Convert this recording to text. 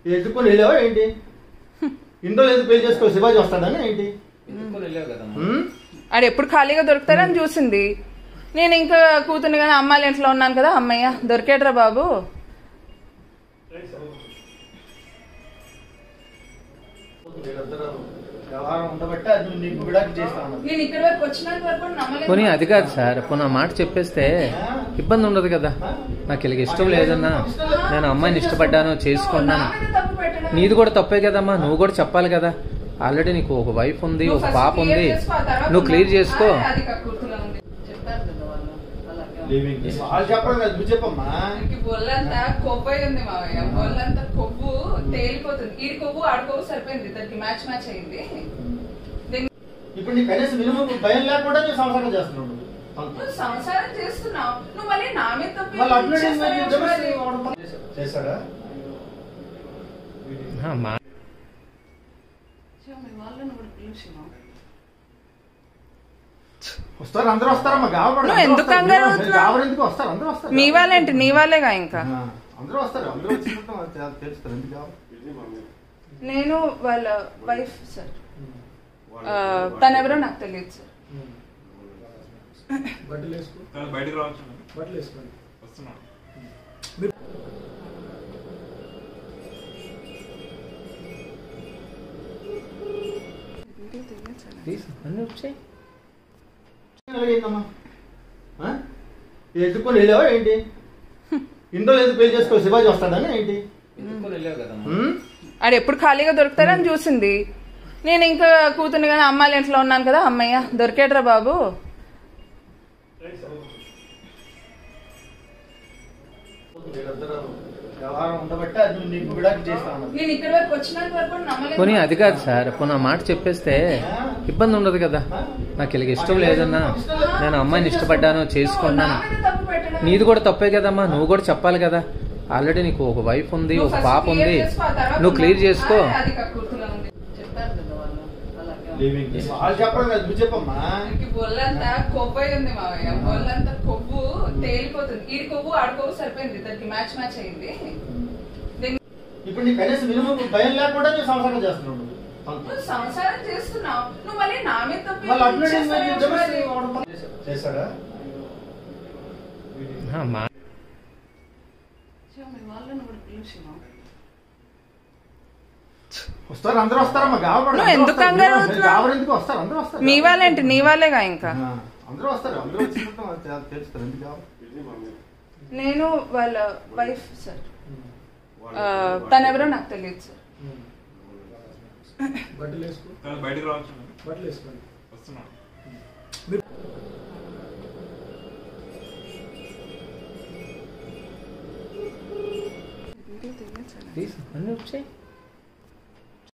ఎత్తుకొని వెళ్ళావా ఏంటి? ఇంట్లో లేదు పెళ్లి చేసుకో శివాజీ వస్తాడని ఏంటి? ఆడు ఎప్పుడు ఖాళీగా దొరుకుతారని చూసింది. నేను ఇంకా కూతుర్ని కానీ అమ్మాయిల ఇంట్లో ఉన్నాను కదా, అమ్మయ్య దొరికేట్రా బాబు. పోనీ అది కాదు సార్, పోనీ మాట చెప్పేస్తే ఇబ్బంది ఉండదు కదా. నాకు ఇలాగ ఇష్టం లేదన్నా, నేను అమ్మాయిని ఇష్టపడ్డాను, చేసుకున్నాను. నీది కూడా తప్పే కదమ్మా, నువ్వు కూడా చెప్పాలి కదా. ఆల్రెడీ నీకు ఒక వైఫ్ ఉంది, ఒక పాప ఉంది, నువ్వు క్లియర్ చేసుకో. బొల్లంతా కొవ్వు ఉంది మావయ్య, బొల్లంతా కొవ్వు తేలిపోతుంది. ఈడి కొవ్వు ఆడి కొవ్వు సరిపోయింది, దానికి మ్యాచ్ అయింది. ఇప్పుడు నీ కనీసం మినిమం భయం లేకుండా నువ్వు సంసారం చేస్తున్నావు. నువ్వు సంసారం చేస్తున్నావు, నువ్వు మళ్ళీ నా మీద చేశాడా? వస్తారు, అందరూ వస్తారమ్మా. ఎందుకు కంగారు వస్తారు, అందరూ వస్తారు. మీ వాళ్ళేంటి, నీ వాళ్ళేగా ఇంకా అందరూ వస్తారు. అందరూ తెలుస్తారు. ఎందుకు నేను వాళ్ళ వైఫ్ సార్, తనెవరో నాకు తెలియదు సార్. బయటకు రావచ్చు, బట్టలు వేసుకోండి, వస్తున్నాను. ఎత్తుకొని వెళ్ళావా ఏంటి? ఇంట్లో లేదు పెళ్లి చేసుకో శివాజీ వస్తాడని ఏంటి? ఆడు ఎప్పుడు ఖాళీగా దొరుకుతారని చూసింది. నేను ఇంకా కూతుర్ని కానీ అమ్మాయిల ఇంట్లో ఉన్నాను కదా, అమ్మయ్య దొరికేట్రా బాబు. పోనీ అది కాదు సార్, పోనీ మాట చెప్పేస్తే ఇబ్బంది ఉండదు కదా. నాకు ఇలాగ ఇష్టం లేదన్నా, నేను అమ్మాయిని ఇష్టపడ్డాను, చేసుకున్నాను. నీది కూడా తప్పే కదమ్మా, నువ్వు కూడా చెప్పాలి కదా. ఆల్రెడీ నీకు ఒక వైఫ్ ఉంది, ఒక పాప ఉంది, నువ్వు క్లియర్ చేసుకో. బొల్లంతా కొవ్వు ఉంది మావయ్య, బొల్లంతా కొవ్వు తేలిపోతుంది. ఈడి కొవ్వు ఆడి కొవ్వు సరిపోయింది, దానికి మ్యాచ్ అయింది. ఇప్పుడు నీ కనీసం మినిమం భయం లేకుండా నువ్వు సంసారం చేస్తున్నావు. నువ్వు సంసారం చేస్తున్నావు, నువ్వు మళ్ళీ నా మీద చేశాడా? వస్తారు, అందరూ వస్తారమ్మా. ఎందుకు కంగారు ఎందుకు వస్తారు, అందరూ వస్తారు. మీ వాళ్ళేంటి, నీ వాళ్ళేగా ఇంకా అందరూ వస్తారు. అందరూ తెలుస్తారు. ఎందుకు నేను వాళ్ళ వైఫ్ సార్, తనెవరో నాకు తెలియదు సార్. బయటకు రావచ్చు, బట్టలు వేసుకోండి, వస్తున్నాను. అన్నీ వచ్చాయి.